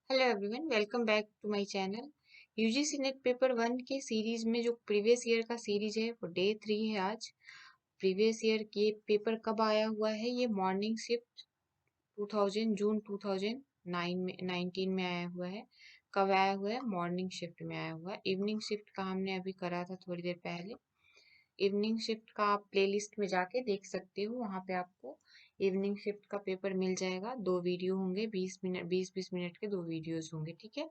Hello everyone, welcome back to my channel. UGC NET paper 1 के series में जो previous year का series है वो डे 3 है आज। प्रीवियस ईयर के पेपर कब आया हुआ है? ये मॉर्निंग शिफ्ट 2000 जून 2009 में 19 में आया हुआ है। कब आया हुआ है? मॉर्निंग शिफ्ट में आया हुआ है। इवनिंग शिफ्ट का हमने अभी करा था थोड़ी देर पहले। इवनिंग शिफ्ट का आप प्लेलिस्ट में जाके देख सकते हो, वहाँ पे आपको इवनिंग शिफ्ट का पेपर मिल जाएगा। 2 वीडियो होंगे, 20 मिनट के 2 वीडियोस होंगे, ठीक है।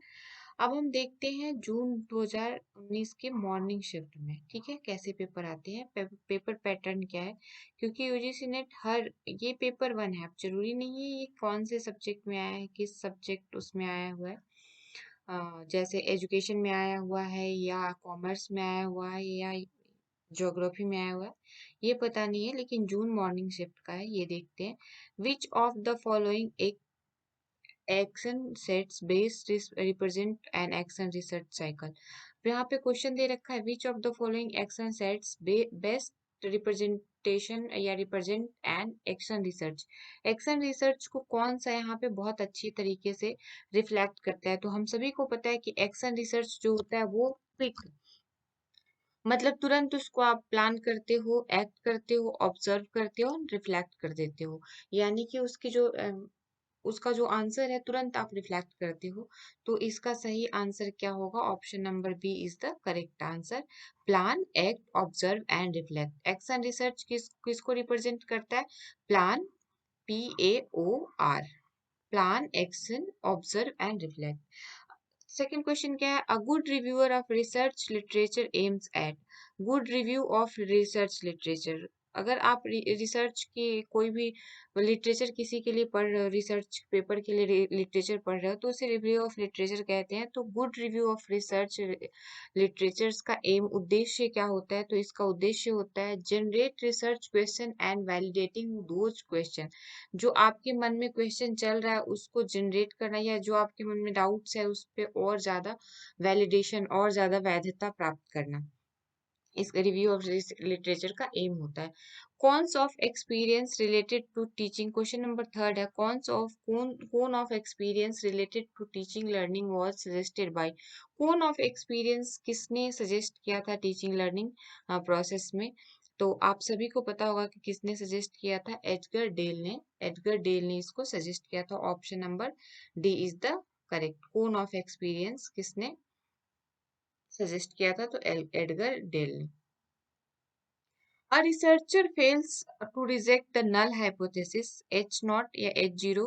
अब हम देखते हैं जून 2019 के मॉर्निंग शिफ्ट में, ठीक है, कैसे पेपर आते हैं, पेपर पैटर्न क्या है। क्योंकि यूजीसी नेट हर ये पेपर 1 है, अब जरूरी नहीं है ये कौन से सब्जेक्ट में आया है, किस सब्जेक्ट उसमें आया हुआ है। जैसे एजुकेशन में आया हुआ है या कॉमर्स में आया हुआ है या ज्योग्राफी में आया हुआ है, ये पता नहीं है, लेकिन जून मॉर्निंग शिफ्ट का है। ये देखते हैं, विच ऑफ द फॉलोइंग एक action sets based represent an action research cycle. तो यहाँ पे क्वेश्चन दे रखा है, which of the following action sets best representation या represent an action research. Action research को कौन सा यहाँ पे बहुत अच्छी तरीके से रिफ्लेक्ट करता है? तो हम सभी को पता है कि एक्शन रिसर्च जो होता है वो क्विक, मतलब तुरंत उसको आप प्लान करते हो, एक्ट करते हो, ऑब्जर्व करते हो, रिफ्लेक्ट कर देते हो। यानी कि उसकी जो उसका जो आंसर है तुरंत आप रिफ्लेक्ट करते हो। तो इसका सही आंसर क्या होगा? Option number B is the correct answer. Plan, act, observe and reflect. Action research किसको रिप्रेजेंट करता है? Plan, PAOR, plan, action, observe and reflect. Second question क्या है? A good reviewer of research literature aims at. Good review of research literature, अगर आप research की कोई भी लिटरेचर किसी के लिए पढ़ रहे हो, रिसर्च पेपर के लिए लिटरेचर पढ़ रहे हो, तो उसे रिव्यू ऑफ लिटरेचर कहते हैं। तो good review of research literatures का एम, उद्देश्य क्या होता है? तो इसका उद्देश्य होता है generate research question and validating those question. जो आपके मन में क्वेश्चन चल रहा है उसको जनरेट करना, या जो आपके मन में डाउट्स है उस पे और ज्यादा वैलिडेशन और ज्यादा वैधता प्राप्त करना, इस रिव्यू ऑफ लिटरेचर का एम होता है। Cone of experience related to teaching, question number third है, cone of experience related to teaching learning was suggested by. Cone of experience किसने सजेस्ट किया था टीचिंग लर्निंग प्रोसेस में? तो आप सभी को पता होगा कि किसने सजेस्ट किया था? एडगर डेल ने। एडगर डेल ने इसको सजेस्ट किया था। Option number D is the correct. कौन ऑफ एक्सपीरियंस किसने सजेस्ट किया था? तो एडगर डेल ने। A researcher fails to reject the null hypothesis H naught या H zero,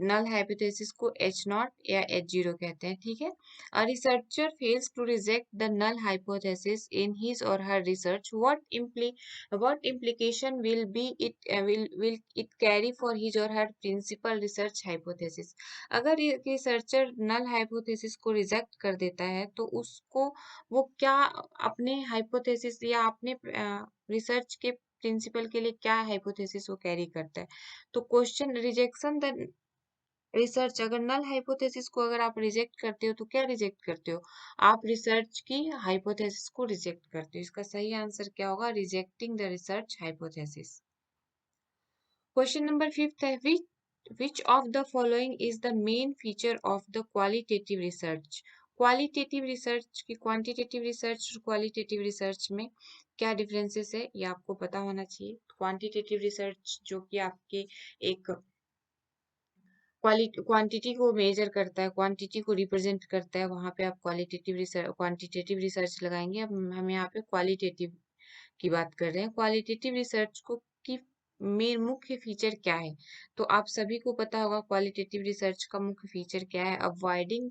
नल हाइपोथेसिस को H नॉट या H जीरो कहते हैं, ठीक है। A researcher fails to reject the null hypothesis in his or her research, what implication will it carry for his or her principal research hypothesis. अगर researcher null hypothesis को reject कर देता है तो उसको वो क्या अपने हाइपोथेसिस या अपने रिसर्च के प्रिंसिपल के लिए क्या हाइपोथेसिस वो कैरी करता है? तो क्वेश्चन रिजेक्शन द रिसर्च, अगर नल हाइपोथेसिस को अगर आप रिजेक्ट करते हो तो क्या रिजेक्ट करते हो? आप रिसर्च की हाइपोथेसिस को रिजेक्ट करते हो। इसका सही आंसर क्या होगा? Rejecting the research hypothesis. Question number fifth है, which of the following is the main feature of the qualitative research. Qualitative research की, क्वांटिटेटिव रिसर्च और क्वालिटेटिव रिसर्च में क्या डिफरेंसेस है ये आपको पता होना चाहिए। क्वांटिटेटिव रिसर्च जो कि आपके एक क्वांटिटी को मेजर करता है, क्वांटिटी को रिप्रेजेंट करता है, वहां पे आप क्वांटिटेटिव रिसर्च लगाएंगे। अब हम यहाँ पे क्वालिटेटिव की बात कर रहे हैं। क्वालिटेटिव रिसर्च को की मेन मुख्य फीचर क्या है? तो आप सभी को पता होगा क्वालिटेटिव रिसर्च का मुख्य फीचर क्या है? Avoiding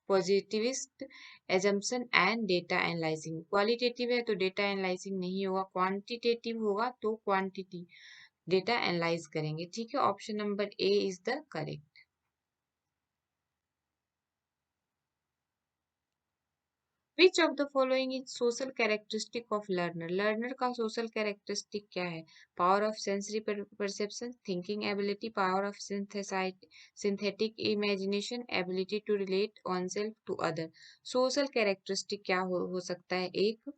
positivist assumption and data analysing. Qualitative है तो डेटा एनालाइजिंग नहीं होगा, क्वांटिटेटिव होगा तो क्वांटिटी डेटा एनालाइज करेंगे, ठीक है। Option number A is the correct. Which of the following is social characteristic of learner. Learner का सोशल कैरेक्टरिस्टिक क्या है? Power of sensory perception, thinking ability, power of synthetic imagination, ability to relate on self to other. Social characteristic क्या हो सकता है एक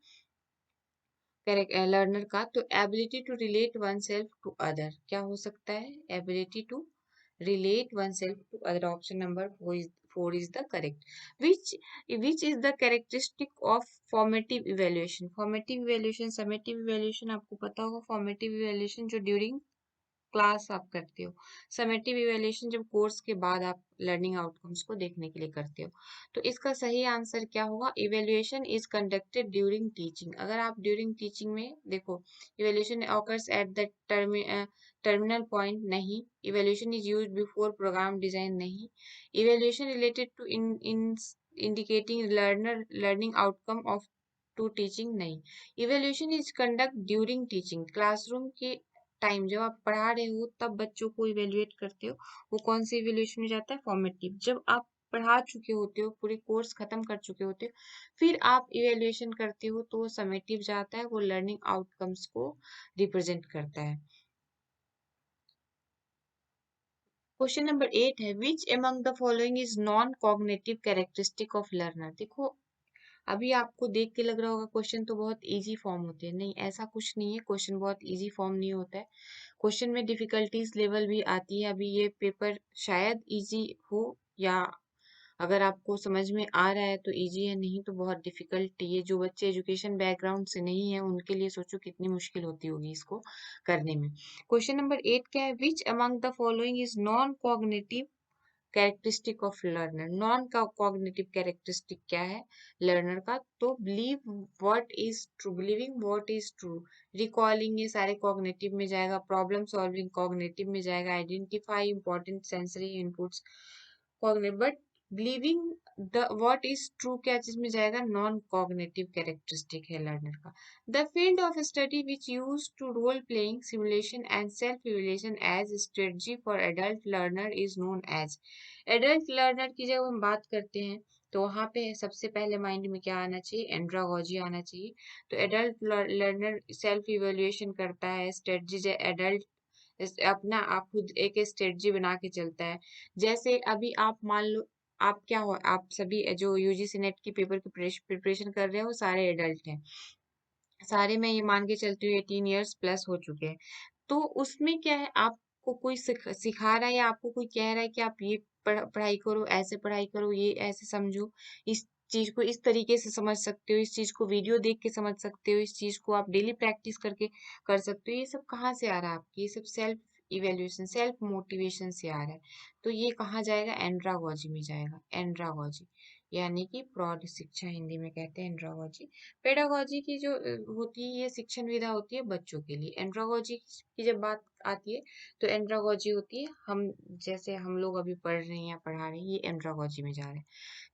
learner का? तो ability to relate oneself to other क्या हो सकता है? Ability to relate oneself to other. Option number four is the correct. Which is the characteristic of formative evaluation? Formative evaluation, summative evaluation आपको पता होगा. formative evaluation जो during class आप करते हो. समेटिव इवेल्युएशन जब कोर्स के बाद आप लर्निंग आउटकम्स को देखने के लिए करते हो. तो इसका सही आंसर क्या होगा? Evaluation is conducted during teaching. अगर आप ड्यूरिंग टीचिंग में देखो, evaluation occurs at the terminal point नहीं. Evaluation is used before program design नहीं. Evaluation related to indicating learning outcome of to teaching नहीं. Evaluation is conduct during teaching. Classroom के time जब आप पढ़ा रहे हो तब बच्चों को इवेल्युएट करते हो. वो कौन सी इवेल्युएशन में जाता है? फॉर्मेटिव. जब आप पढ़ा चुके होते हो, पूरे कोर्स खत्म कर चुके होते हो, फिर आप इवेल्युएशन करते हो तो वो समेटिव जाता है. वो लर्निंग आउटकम्स को रिप्रेजेंट करता है. क्वेश्चन नंबर 8 है which among the following is non cognitive characteristic of learner. देखो, अभी आपको देख के लग रहा होगा क्वेश्चन तो बहुत इजी फॉर्म होते हैं. नहीं, ऐसा कुछ नहीं है. क्वेश्चन बहुत इजी फॉर्म नहीं होता है. क्वेश्चन में डिफिकल्टीज लेवल भी आती है. अभी ये पेपर शायद इजी हो, या अगर आपको समझ में आ रहा है तो इजी है, नहीं तो बहुत डिफिकल्ट. ये जो बच्चे एजुकेशन बैकग्राउंड से नहीं है उनके लिए सोचो कितनी मुश्किल होती होगी इसको करने में. क्वेश्चन नंबर 8 क्या है? Which among the following is non cognitive characteristic of learner. Non का कॉग्निटिव कैरेक्टरिस्टिक क्या है लर्नर का? तो believe what is true. Believing what is true. Recalling, ये सारे कॉग्निटिव में जाएगा. प्रॉब्लम सॉल्विंग कॉग्निटिव में जाएगा. Identify important sensory inputs cognitive. But believing the what is true क्या चीज में जाएगा? नॉन कॉग्निटिव कैरेक्टरिस्टिक है लर्नर का. The field of study which use to role playing simulation and self evaluation as strategy for adult learner is known as. Adult learner की जब हम बात करते हैं तो वहां पे सबसे पहले माइंड में क्या आना चाहिए? एंड्रागोजी आना चाहिए. तो एडल्ट लर्नर सेल्फ इवेल्युएशन करता है. स्ट्रेटजी एडल्ट अपना आप खुद एक स्ट्रेटजी बना के चलता है. जैसे अभी आप मान लो, आप क्या हो, आप सभी जो यूजीसी नेट की पेपर की प्रिपरेशन कर रहे हो सारे एडल्ट हैं. सारे मैं ये मान के चलती हूँ 18 ईयर्स प्लस हो चुके हैं. तो उसमें क्या है, आपको कोई सिखा रहा है या आपको कोई कह रहा है कि आप ये पढ़ाई करो, ऐसे पढ़ाई करो, ये ऐसे समझो, इस चीज को इस तरीके से समझ सकते हो, इस चीज को वीडियो देख के समझ सकते हो, इस चीज को आप डेली प्रैक्टिस करके कर सकते हो. ये सब कहाँ से आ रहा है आपकी? ये सब सेल्फ इवेल्युएशन, सेल्फ मोटिवेशन से आ रहा है. तो ये कहाँ जाएगा? एंड्रागोजी में जाएगा. एंड्रागोजी यानी कि प्रौढ़ शिक्षा, हिंदी में कहते हैं एंड्रागोजी. पेडागोजी की जो होती है ये शिक्षण विधा होती है बच्चों के लिए. एंड्रागोजी की जब बात आती है तो एंड्रागोजी होती है हम जैसे हम लोग अभी पढ़ रहे हैं या पढ़ा रहे हैं, ये एंड्रागोजी में जा रहे हैं.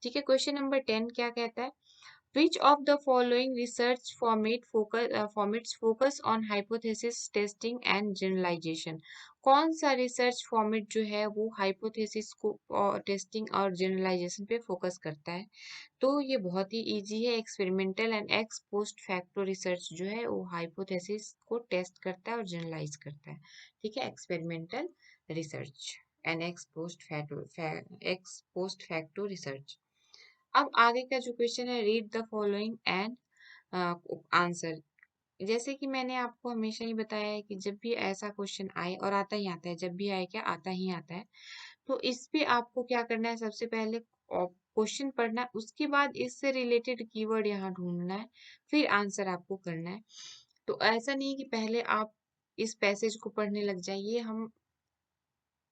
ठीक है. क्वेश्चन नंबर 10 क्या कहता है? Which of the following research formats focus on hypothesis testing and generalization? कौन सा रिसर्च फॉर्मेट जो है वो हाइपोथेसिस को टेस्टिंग और जनरलाइजेशन पे फोकस करता है? तो ये बहुत ही इजी है. Experimental and x post facto research जो है वो हाइपोथेसिस को टेस्ट करता है और जनरलाइज करता है. ठीक है. Experimental research and x post facto research. अब आगे का जो क्वेश्चन है, read the following and answer. जैसे कि मैंने आपको हमेशा ही बताया है कि जब भी ऐसा क्वेश्चन आए, और आता ही आता है, जब भी आए क्या आता ही आता है, तो इस पे आपको क्या करना है? सबसे पहले क्वेश्चन पढ़ना है, उसके बाद इससे रिलेटेड कीवर्ड यहाँ ढूंढना है, फिर आंसर आपको करना है. तो ऐसा नहीं कि पहले आप इस पैसेज को पढ़ने लग जाइए. हम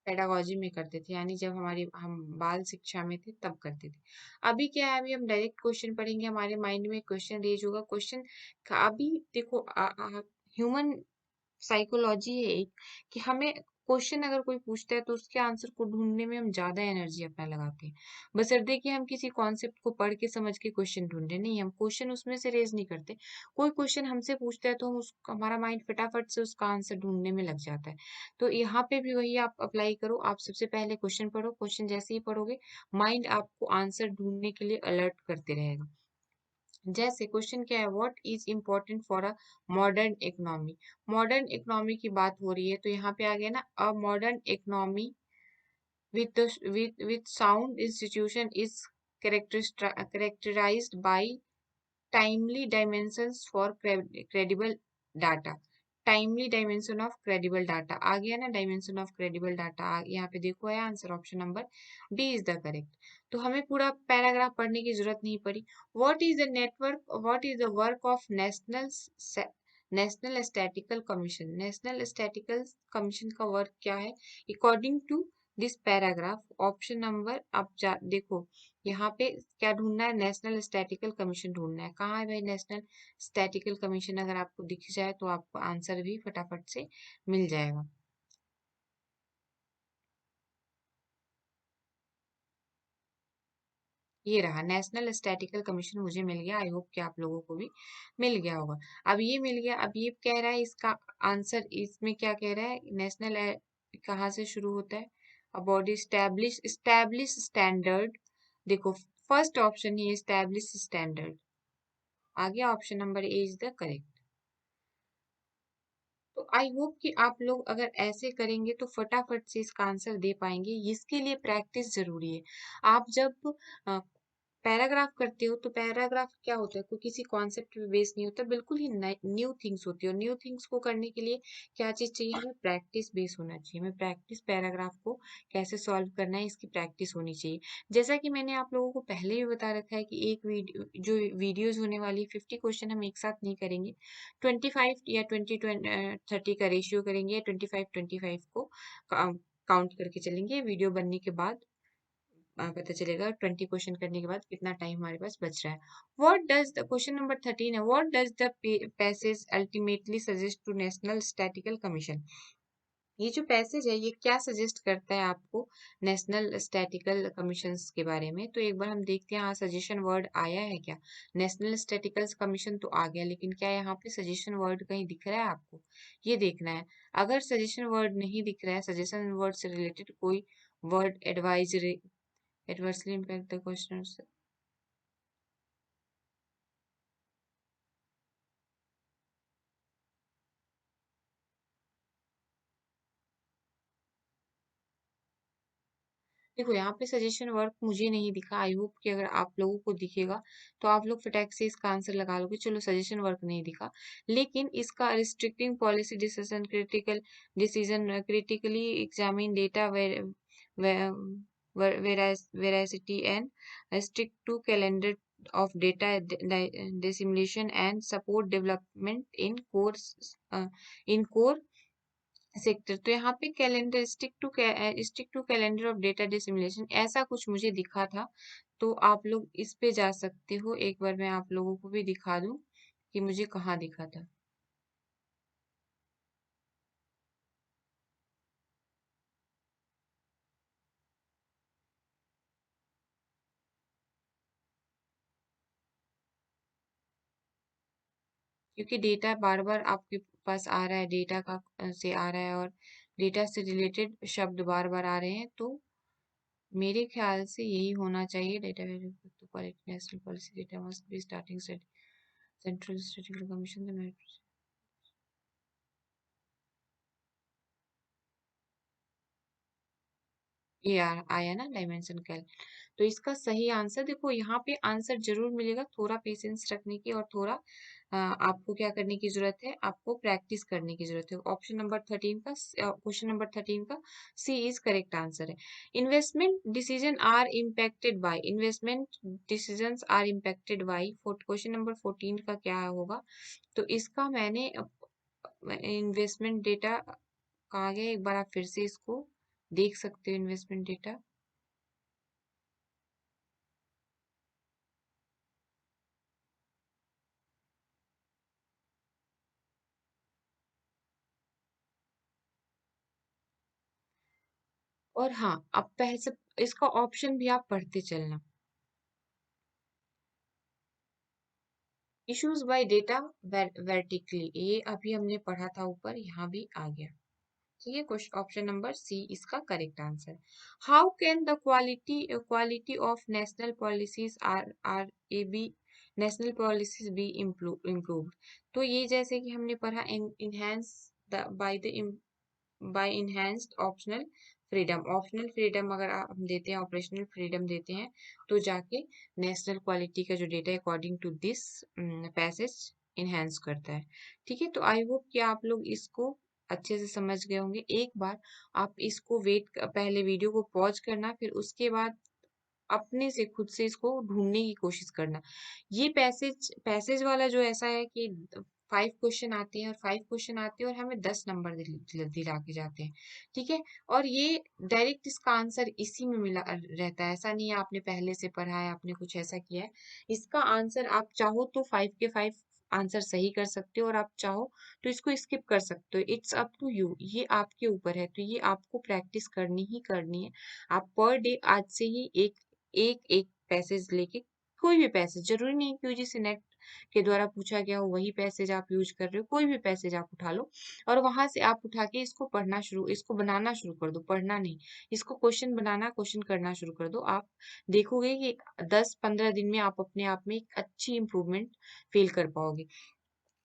पेडागोजी में करते थे, यानी जब हम बाल शिक्षा में थे तब करते थे. अभी क्या है, अभी हम डायरेक्ट क्वेश्चन पढ़ेंगे. हमारे माइंड में क्वेश्चन रेज होगा. क्वेश्चन अभी देखो, ह्यूमन साइकोलॉजी है एक, कि हमें क्वेश्चन अगर कोई पूछता है तो उसके आंसर को ढूंढने में हम ज्यादा एनर्जी अपना लगाते हैं, बशर्ते कि हम किसी कॉन्सेप्ट को पढ़ के समझ के क्वेश्चन ढूंढे. नहीं, हम क्वेश्चन उसमें से रेज नहीं करते. कोई क्वेश्चन हमसे पूछता है तो हम हमारा माइंड फटाफट से उसका आंसर ढूंढने में लग जाता है. तो यहाँ पे भी वही आप अप्लाई करो. आप सबसे पहले क्वेश्चन पढ़ो. क्वेश्चन जैसे ही पढ़ोगे माइंड आपको आंसर ढूंढने के लिए अलर्ट करते रहेगा. जैसे क्वेश्चन क्या है? What is important for a modern economy. Modern economy की बात हो रही है तो यहाँ पे आ गया ना, a modern economy with sound institution is characterized by timely dimensions for credible data. Timely dimension of credible data आ गया ना, डायमेंशन ऑफ क्रेडिबल डाटा यहाँ पे देखो है answer, option number D is the correct. तो हमें पूरा पैराग्राफ पढ़ने की जरूरत नहीं पड़ी। What is the network, what is the work of national statistical commission, national statistical commission का वर्क क्या है according to this paragraph. Option number आप देखो यहाँ पे क्या ढूंढना है, नेशनल स्टैटिकल कमीशन ढूंढना है। कहाँ है भाई नेशनल स्टैटिकल कमीशन, अगर आपको दिख जाए तो आपको आंसर भी फटाफट से मिल जाएगा। ये रहा नेशनल स्टैटिकल कमीशन, मुझे मिल गया। आई होप कि आप लोगों को भी मिल गया होगा। अब ये मिल गया, अब ये कह रहा है इसका आंसर, इसमें क्या कह रहा है, नेशनल कहाँ से शुरू होता है, अबाउट स्टैब्लिश स्टैंडर्ड। देखो फर्स्ट ऑप्शन ही स्टैब्लिश स्टैंडर्ड आ गया, option number A is the correct. तो आई होप कि आप लोग अगर ऐसे करेंगे तो फटाफट से इसका आंसर दे पाएंगे। इसके लिए प्रैक्टिस जरूरी है। आप जब पैराग्राफ करते हो तो पैराग्राफ क्या होता है, कोई किसी कॉन्सेप्ट पे बेस नहीं होता, बिल्कुल ही न्यू थिंग्स होती है। और न्यू थिंग्स को करने के लिए क्या चीज चाहिए, हमें प्रैक्टिस बेस होना चाहिए। हमें प्रैक्टिस, पैराग्राफ को कैसे सॉल्व करना है इसकी प्रैक्टिस होनी चाहिए। जैसा कि मैंने आप लोगों को पहले भी बता रखा है कि एक वीडियो, जो वीडियोज होने वाली 50 क्वेश्चन हम एक साथ नहीं करेंगे, 25 या 20-30 का रेशियो करेंगे, 25-25 को काउंट करके चलेंगे। वीडियो बनने के बाद पता चलेगा 20 क्वेश्चन करने के बाद कितना टाइम हमारे पास बच रहा है। What does the, question number 13 है, what does the passage ultimately suggest to national statistical commission. ये जो पैसेज है ये क्या सजेस्ट करता है आपको नेशनल स्टैटिकल कमीशंस के बारे में। तो एक बार हम देखते हैं, हाँ सजेशन वर्ड आया है क्या, नेशनल स्टैटिकल कमीशन तो आ गया, लेकिन क्या यहाँ पे सजेशन वर्ड कहीं दिख रहा है आपको, ये देखना है। अगर सजेशन वर्ड नहीं दिख रहा है, सजेशन वर्ड से रिलेटेड कोई word, advisory, adversely impact the questioners। देखो यहाँ पे सजेशन वर्क मुझे नहीं दिखा, आई होप कि अगर आप लोगों को दिखेगा तो आप लोग फटाक से इसका आंसर लगा लोगे। चलो सजेशन वर्क नहीं दिखा, लेकिन इसका restricting policy decision, critical decision, critically examine data veracity and stick to calendar of data dissemination and support development in core sector. तो यहाँ पे calendar, stick to calendar of data dissimilation, ऐसा कुछ मुझे दिखा था। तो आप लोग इस पे जा सकते हो, एक बार मैं आप लोगों को भी दिखा दूं कि मुझे कहाँ दिखा था। क्योंकि डेटा बार बार आपके पास आ रहा है, डेटा का से आ रहा है, और डेटा से रिलेटेड शब्द बार बार आ रहे हैं, तो मेरे ख्याल से यही होना चाहिए। Data national policy data must be starting central statistical commission. ये आया ना डायमेंशन कैल। तो इसका सही आंसर देखो, यहाँ पे आंसर जरूर मिलेगा, थोड़ा पेशेंस रखने की और थोड़ा आपको क्या करने की जरूरत है, आपको प्रैक्टिस करने की जरूरत है। ऑप्शन नंबर 13 का, क्वेश्चन नंबर 13 का सी इज करेक्ट आंसर है। Investment decision are impacted by, investment decisions are impacted by, question number 14 का क्या होगा। तो इसका मैंने इन्वेस्टमेंट डेटा कहा गया, एक बार आप फिर से इसको देख सकते हो, इन्वेस्टमेंट डेटा। और हाँ, अब पैसे, इसका ऑप्शन भी आप पढ़ते चलना। इश्यूज बाय डेटा वर्टिकली, ये अभी हमने पढ़ा था ऊपर, यहाँ भी आ गया। ठीक है, क्वेश्चन ऑप्शन नंबर सी इसका correct answer. How can the quality of national policies are a be, national policies be improved. तो ये जैसे कि हमने पढ़ा, enhance by the by enhanced optional freedom, optional freedom अगर आप हम देते हैं, ऑपरेशनल फ्रीडम देते हैं, तो जाके नेशनल क्वालिटी का जो डेटा है according to this passage enhance करता है। ठीक है, तो आई होप कि आप लोग इसको अच्छे से समझ गए होंगे। एक बार आप इसको पहले वीडियो को पॉज करना, फिर उसके बाद अपने से खुद से इसको ढूंढने की कोशिश करना। ये पैसेज पैसेज वाला जो ऐसा है कि 5 क्वेश्चन आते हैं, और 5 क्वेश्चन आते हैं और हमें 10 नंबर दिला के जाते हैं। ठीक है, और ये डायरेक्ट इसका आंसर इसी में मिला रहता है। ऐसा नहीं है आपने पहले से पढ़ा है, आपने कुछ ऐसा किया है। इसका आंसर आप चाहो तो 5 के 5 आंसर सही कर सकते हो, और आप चाहो तो इसको स्किप कर सकते हो। इट्स अप टू यू, ये आपके ऊपर है। तो ये आपको प्रैक्टिस करनी ही करनी है। आप पर डे आज से ही एक पैसेज लेके, कोई भी पैसेज, जरूरी नहीं कि यूजीसी नेट के द्वारा पूछा गया हो वही पैसेज आप यूज कर रहे हो, कोई भी पैसेज आप उठा लो और वहां से आप उठा के इसको बनाना शुरू कर दो। पढ़ना नहीं, इसको क्वेश्चन बनाना, क्वेश्चन करना शुरू कर दो। आप देखोगे कि 10-15 दिन में आप अपने आप में एक अच्छी इंप्रूवमेंट फील कर पाओगे।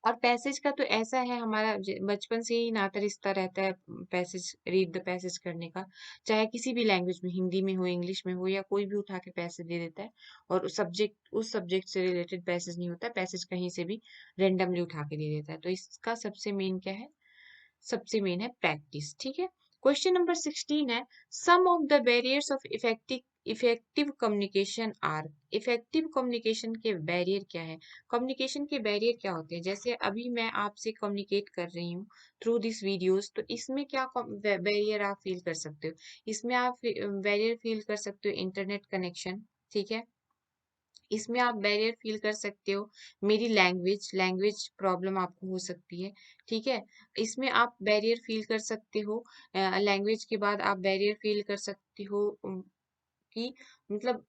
और पैसेज का तो ऐसा है, हमारा बचपन से ही नाता रिश्ता रहता है पैसेज, रीड द पैसेज करने का। चाहे किसी भी लैंग्वेज में, हिंदी में हो, इंग्लिश में हो, या कोई भी उठा के पैसेज दे देता है, और उस सब्जेक्ट से रिलेटेड पैसेज नहीं होता, पैसेज कहीं से भी रेंडमली उठा के दे देता है। तो इसका सबसे मेन क्या है? सबसे मेन है प्रैक्टिस। ठीक है, क्वेश्चन नंबर 16 है, some of the barriers of effective communication are. Effective communication के बैरियर क्या है? कम्युनिकेशन के बैरियर क्या होते हैं? जैसे अभी मैं आपसे कम्युनिकेट कर रही हूँ थ्रू दिस वीडियोस, तो इसमें क्या बैरियर आप फील कर सकते हो? इसमें आप बैरियर फील कर सकते हो इंटरनेट कनेक्शन। ठीक है, इसमें आप बैरियर फील कर सकते हो मेरी लैंग्वेज लैंग्वेज प्रॉब्लम आपको हो सकती है। ठीक है, इसमें आप बैरियर फील कर सकते हो, लैंग्वेज के बाद आप बैरियर फील कर सकते हो कि मतलब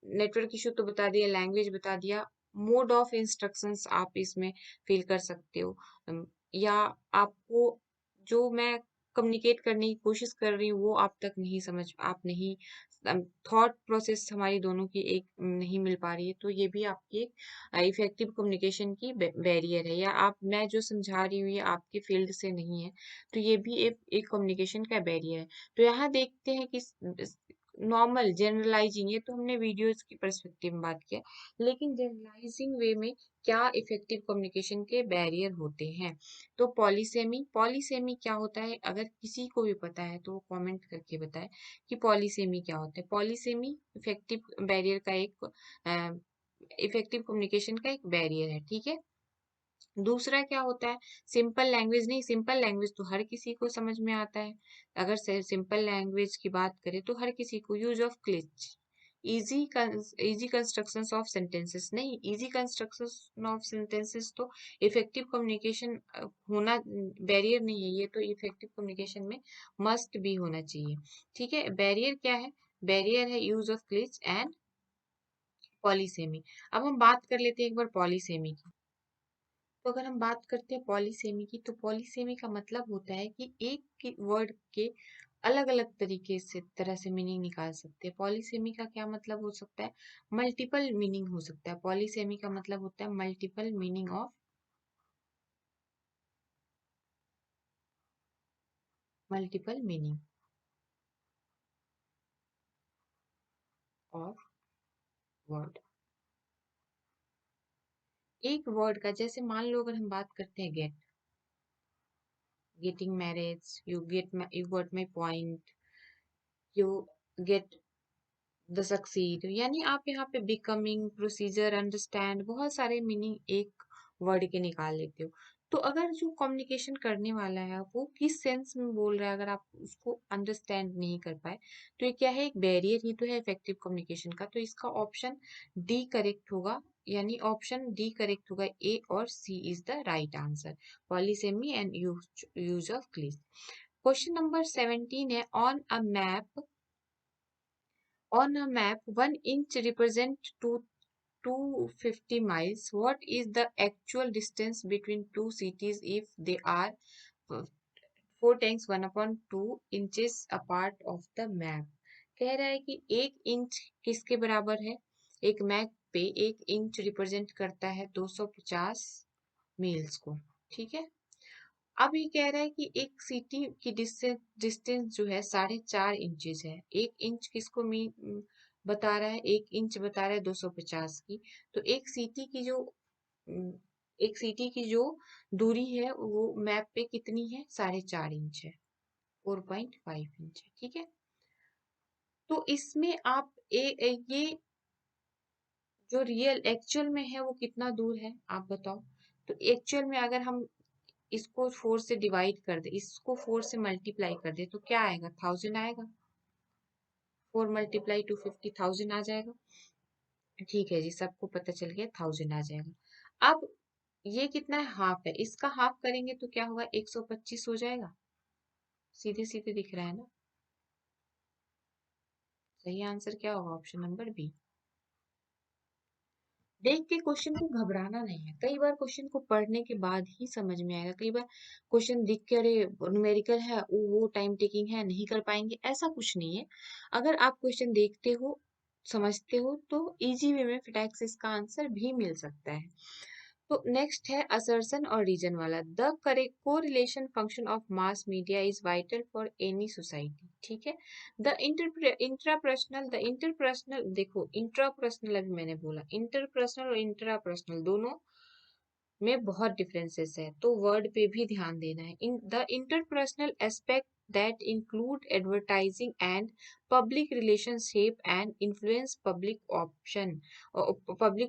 नेटवर्क इशू तो बता दिया, लैंग्वेज बता दिया, मोड ऑफ इंस्ट्रक्शंस आप इसमें फील कर सकते हो। या आपको जो मैं कम्युनिकेट करने की कोशिश कर रही हूँ वो आप तक नहीं समझ, आप नहीं, थॉट प्रोसेस हमारी दोनों की एक नहीं मिल पा रही है, तो ये भी आपकी एक इफेक्टिव कम्युनिकेशन की बैरियर है। या आप, मैं जो समझा रही हूँ ये आपके फील्ड से नहीं है, तो ये भी एक कम्युनिकेशन का बैरियर है। तो यहाँ देखते हैं कि नॉर्मल जनरलाइजिंग, ये तो हमने वीडियोस की पर्सपेक्टिव में बात किया, लेकिन जनरलाइजिंग वे में क्या इफेक्टिव कम्युनिकेशन के बैरियर होते हैं? तो पॉलीसेमी, पॉलीसेमी क्या होता है? अगर किसी को भी पता है तो वो कमेंट करके बताए कि पॉलीसेमी क्या होता है। पॉलीसेमी इफेक्टिव बैरियर का एक इफेक्टिव कम्युनिकेशन का एक बैरियर है। ठीक है, दूसरा क्या होता है? सिंपल लैंग्वेज नहीं, सिंपल लैंग्वेज तो हर किसी को समझ में आता है। अगर सिंपल लैंग्वेज की बात करें तो हर किसी को, use of cliche, easy easy constructions of sentences नहीं, इजी कंस्ट्रक्शन ऑफ सेंटेंसेस तो इफेक्टिव कम्युनिकेशन होना बैरियर नहीं है, ये तो इफेक्टिव कम्युनिकेशन में मस्ट भी होना चाहिए। ठीक है, बैरियर क्या है? बैरियर है use of cliche and polysemy. अब हम बात कर लेते हैं एक बार पॉलीसेमी की। तो अगर हम बात करते हैं पॉलीसेमी की, तो पॉलीसेमी का मतलब होता है कि एक वर्ड के अलग अलग तरीके से, तरह से मीनिंग निकाल सकते हैं। पॉलीसेमी का क्या मतलब हो सकता है? मल्टीपल मीनिंग हो सकता है। पॉलीसेमी का मतलब होता है multiple meaning of, multiple meaning of word. एक वर्ड का, जैसे मान लो अगर हम बात करते हैं get, getting marriage, you got my point, you get the succeed, यानी आप यहाँ पे बिकमिंग, प्रोसीजर, अंडरस्टैंड, बहुत सारे मीनिंग एक वर्ड के निकाल लेते हो। तो अगर जो कम्युनिकेशन करने वाला है वो किस सेंस में बोल रहा है, अगर आप उसको अंडरस्टैंड नहीं कर पाए, तो ये क्या है? एक बैरियर ही तो है इफेक्टिव कम्युनिकेशन का। तो इसका ऑप्शन डी करेक्ट होगा, यानी ऑप्शन डी करेक्ट होगा। ए और C is the right answer, polysemy and use of cliche. Question number 17 है, on a map, on a map, 1 inch represents 250 miles. What is the actual distance between two cities if they are 4 times 1/2 inches apart of the map? कह रहा है कि 1 inch किसके बराबर है? एक map पे 1 इंच रिप्रेजेंट करता है 250 मील्स को। ठीक है, अब ये कह रहा है कि एक सिटी की डिस्टेंस जो है 4.5 इंचेस है। 1 इंच किसको बता रहा है? 1 इंच बता रहा है 250 की। तो एक सिटी की जो एक सिटी की जो दूरी है वो मैप पे कितनी है, 4.5 इंच है, 4.5 इंच है, ठीक है। तो इसमें आप ये जो रियल एक्चुअल में है वो कितना दूर है आप बताओ। तो एक्चुअल में अगर हम इसको 4 से डिवाइड कर दे, इसको 4 से मल्टीप्लाई कर दे तो क्या आएगा, 1000 आएगा। 4 मल्टीप्लाई 250, 1000 आ जाएगा। ठीक है जी, सबको पता चल गया, 1000 आ जाएगा। अब ये कितना है, हाफ है, इसका हाफ करेंगे तो क्या होगा, 125 हो जाएगा। सीधे सीधे दिख रहा है ना। सही आंसर क्या होगा, ऑप्शन नंबर बी। देख के क्वेश्चन को घबराना नहीं है, कई बार क्वेश्चन को पढ़ने के बाद ही समझ में आएगा। कई बार क्वेश्चन दिख के अरे न्यूमेरिकल है, वो टाइम टेकिंग है, नहीं कर पाएंगे, ऐसा कुछ नहीं है। अगर आप क्वेश्चन देखते हो, समझते हो, तो इजी वे में फटाक से इसका आंसर भी मिल सकता है। तो नेक्स्ट है असर्शन और रीजन वाला। The correct correlation function of mass media is vital for any society, ठीक है। द इंटरपर्सनल, देखो इंट्रापर्सनल अभी मैंने बोला, इंटरपर्सनल और इंट्रापर्सनल दोनों में बहुत डिफरेंसेस है, तो वर्ड पे भी ध्यान देना है। In the interpersonal aspect that include advertising and public relations shape and influence public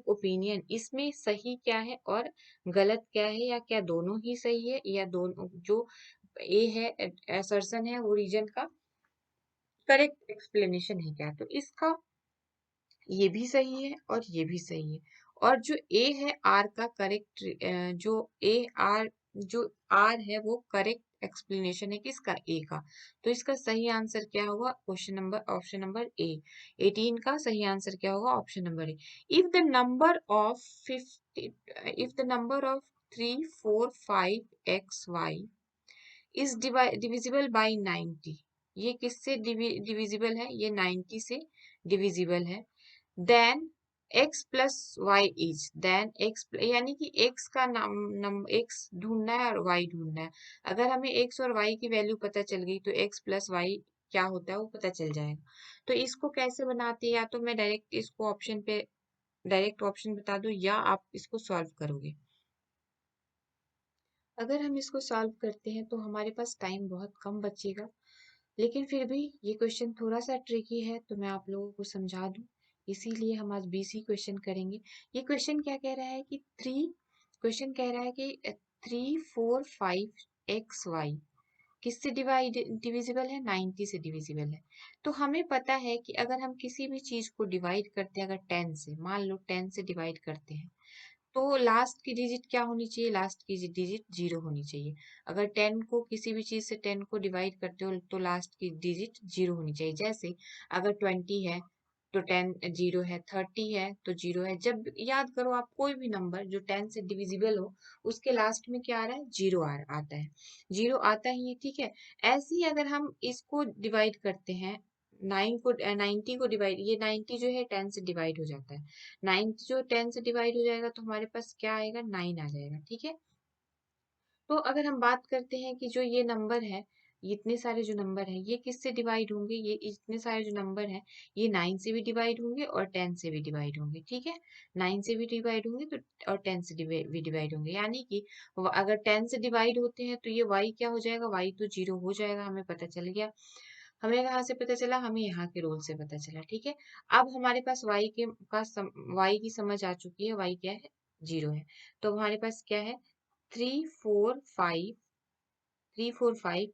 opinion। इसमें सही क्या है और गलत क्या है, या क्या दोनों ही सही है, या दोनों जो ए है assertion है वो रीजन का करेक्ट एक्सप्लेनेशन है क्या, तो इसका ये भी सही है और ये भी सही है। और जो ए है आर का करेक्ट, जो ए आर जो आर है वो करेक्ट एक्सप्लेनेशन है किसका, ए का। तो इसका सही आंसर क्या होगा, question number option number A. 18 का सही आंसर क्या होगा, option number A. If the number of 50, if the number of 3 4 5 X Y is divisible by 90, ये किससे डिविजिबल है, ये 90 से डिविजिबल है। Then x plus Y is, then x यानी कि x का नाम x ढूंढना है और y ढूंढना है। अगर हमें x और y की वैल्यू पता चल गई तो x प्लस वाई क्या होता है वो पता चल जाएगा। तो इसको कैसे बनाते हैं, या तो मैं डायरेक्ट इसको ऑप्शन पे डायरेक्ट ऑप्शन बता दूं, या आप इसको सॉल्व करोगे। अगर हम इसको सॉल्व करते हैं तो हमारे पास टाइम बहुत कम बचेगा, लेकिन फिर भी ये क्वेश्चन थोड़ा सा ट्रिकी है, तो मैं आप लोगों को समझा दूं, इसीलिए हम आज बीसी क्वेश्चन करेंगे। ये क्वेश्चन क्या कह रहा है कि क्वेश्चन कह रहा है कि 3 4 5 XY किससे डिविजिबल है, 90 से डिविजिबल है। तो हमें पता है कि अगर हम किसी भी चीज को डिवाइड करते हैं, अगर 10 से, मान लो 10 से डिवाइड करते हैं, तो लास्ट की डिजिट क्या होनी चाहिए, लास्ट की डिजिट 0 होनी चाहिए। अगर 10 को किसी भी चीज से 10 को डिवाइड करते हो तो लास्ट की डिजिट 0 होनी चाहिए। जैसे अगर 20 है तो 10 0 है, 30 है तो 0 है। जब याद करो आप कोई भी नंबर जो 10 से डिविजिबल हो उसके लास्ट में क्या आ रहा है, 0 आता है, 0 आता ही है, ठीक है। ऐसे ही अगर हम इसको डिवाइड करते हैं, 90 को डिवाइड, ये 90 जो है 10 से डिवाइड हो जाता है, 9 जो 10 से डिवाइड हो जाएगा तो हमारे पास क्या आएगा, 9 आ जाएगा, ठीक है। तो अगर हम बात करते हैं कि जो ये नंबर है, ये इतने सारे जो नंबर है ये किससे डिवाइड होंगे, ये इतने सारे जो नंबर है ये 9 से भी डिवाइड होंगे और 10 से भी डिवाइड होंगे, ठीक है। 9 से भी डिवाइड होंगे तो और 10 से भी डिवाइड होंगे, यानी कि अगर 10 से डिवाइड होते हैं तो ये y क्या हो जाएगा, y तो 0 हो जाएगा, हमें पता चल गया। हमें कहाँ से पता चला, हमें यहाँ के रोल से पता चला, ठीक है। अब हमारे पास y की समझ आ चुकी है, y क्या है, 0 है। तो हमारे पास क्या है, 3 4 5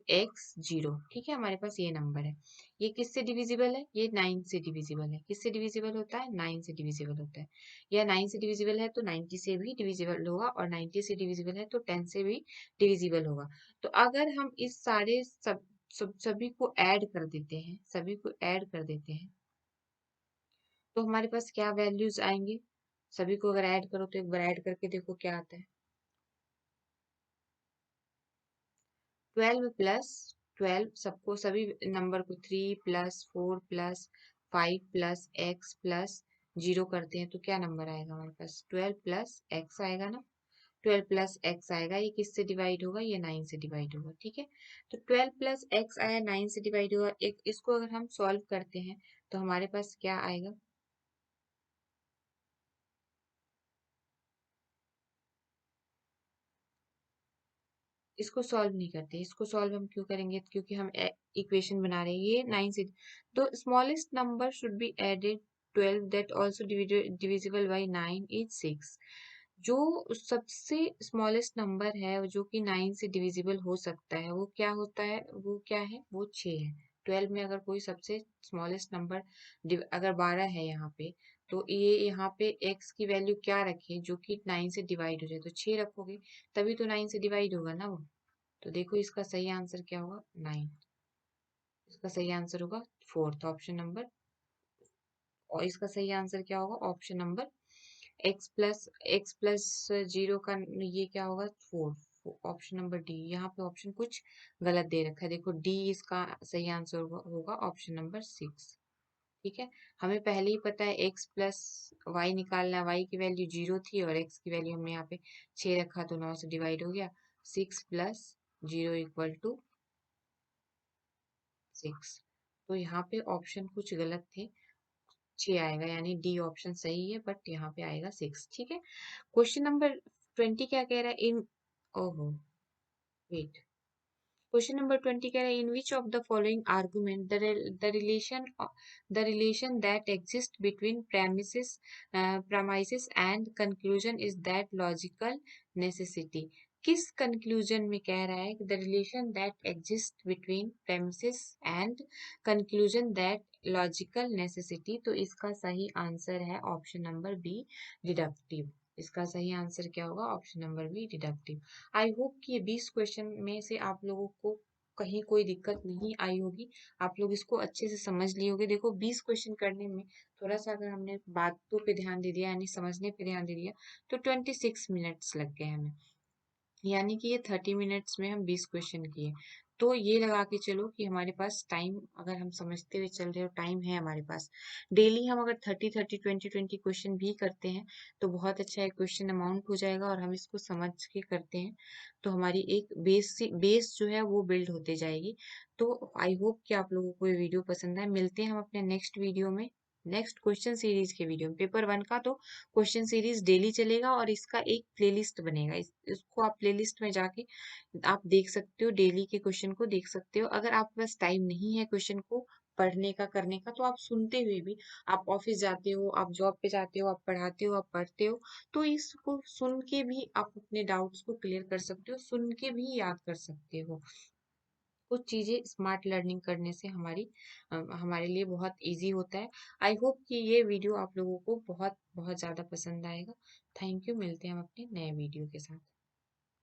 x 0, ठीक है। हमारे पास ये नंबर है, ये किससे डिविजिबल है, ये 9 से डिविजिबल है। किससे डिविजिबल होता है, 9 से डिविजिबल होता है। या 9 से डिविजिबल है तो 90 से भी डिविजिबल होगा, और 90 से डिविजिबल है तो 10 से भी डिविजिबल होगा। तो अगर हम इस सारे सभी को ऐड कर देते हैं, सभी को ऐड कर देते हैं, तो हमारे पास क्या वैल्यूज आएंगे। सभी को अगर ऐड करो तो एक बार ऐड करके देखो क्या आता है। 12 प्लस 12, सबको सभी नंबर को 3 plus 4 plus 5 plus x plus 0 करते हैं तो क्या नंबर आएगा हमारे पास, 12 प्लस एक्स आएगा ना। 12 प्लस एक्स आएगा, ये किससे डिवाइड होगा, ये 9 से डिवाइड होगा, ठीक है। तो 12 प्लस एक्स आया, 9 से डिवाइड होगा। एक इसको अगर हम सॉल्व करते हैं तो हमारे पास क्या आएगा, इसको सॉल्व नहीं करते। इसको सॉल्व हम क्यों करेंगे, क्योंकि हम इक्वेशन बना रहे हैं। ये 9 से, तो smallest number should be added 12 that also divisible by 9 is 6। जो सबसे स्मॉलेस्ट नंबर है जो कि 9 से डिविजिबल हो सकता है वो क्या होता है, वो क्या है, वो 6 है। 12 में अगर कोई सबसे स्मॉलेस्ट नंबर अगर 12 है यहाँ पे, तो ये यहाँ पे x की वैल्यू क्या रखे जो कि 9 से डिवाइड हो जाए, तो 6 रखोगे तभी तो 9 से डिवाइड होगा ना वो। तो देखो इसका सही आंसर क्या होगा, 9। इसका सही आंसर होगा फोर्थ ऑप्शन नंबर। और इसका सही आंसर क्या होगा, ऑप्शन नंबर x प्लस 0 का ये क्या होगा, 4। Option number D. यहाँ पे ऑप्शन कुछ गलत दे रखा है, देखो डी इसका सही आंसर होगा ऑप्शन नंबर 6। ठीक है, हमें पहले ही पता है x प्लस वाई निकालना है, y की वैल्यू 0 थी और x की वैल्यू हमने यहाँ पे 6 रखा तो 9 से डिवाइड हो गया। 6 प्लस 0 इक्वल टू 6। तो यहाँ पे ऑप्शन कुछ गलत थे, 6 आएगा, यानी डी ऑप्शन सही है, बट यहाँ पे आएगा 6। ठीक है, क्वेश्चन नंबर 20 क्या कह रहा है, इन, ओहो वेट, क्वेश्चन नंबर 20 कह रहा है in which of the following argument the relation that exist between premises and conclusion is that logical necessity. किस कंक्लूजन में कह रहा है कि the relation that exist between premises and conclusion that logical necessity. तो इसका सही आंसर है ऑप्शन नंबर बी, डिडक्टिव। इसका सही आंसर क्या होगा, option number B, deductive. I hope कि ये 20 क्वेश्चन में से आप लोगों को कहीं कोई दिक्कत नहीं आई होगी, आप लोग इसको अच्छे से समझ लिए होगे। देखो 20 क्वेश्चन करने में थोड़ा सा अगर हमने बातों पे ध्यान दे दिया, यानी समझने पे ध्यान दे दिया, तो 26 मिनट्स लग गए हमें, यानी कि ये 30 मिनट्स में हम 20 क्वेश्चन किए। तो ये लगा के चलो कि हमारे पास टाइम, अगर हम समझते हुए चल रहे हो, टाइम है हमारे पास। डेली हम अगर 30-30 20-20 क्वेश्चन भी करते हैं तो बहुत अच्छा एक क्वेश्चन अमाउंट हो जाएगा, और हम इसको समझ के करते हैं तो हमारी एक बेस जो है वो बिल्ड होते जाएगी। तो आई होप कि आप लोगों को ये वीडियो पसंद आए। मिलते हैं हम अपने नेक्स्ट वीडियो में, नेक्स्ट क्वेश्चन सीरीज के वीडियो में। पेपर 1 का तो क्वेश्चन सीरीज डेली चलेगा और इसका एक प्लेलिस्ट बनेगा। इसको आप प्लेलिस्ट में जाके आप देख सकते हो, डेली के क्वेश्चन को देख सकते हो। अगर आपके पास टाइम नहीं है क्वेश्चन को पढ़ने का, करने का, तो आप सुनते हुए भी, आप ऑफिस जाते हो, आप जॉब पे जाते हो, आप पढ़ाते हो, आप पढ़ते हो, तो इसको सुन के भी आप अपने डाउट्स को क्लियर कर सकते हो, सुन के भी याद कर सकते हो। कुछ चीजें स्मार्ट लर्निंग करने से हमारे लिए बहुत इजी होता है। आई होप कि ये वीडियो आप लोगों को बहुत बहुत ज्यादा पसंद आएगा। थैंक यू, मिलते हैं हम अपने नए वीडियो के साथ।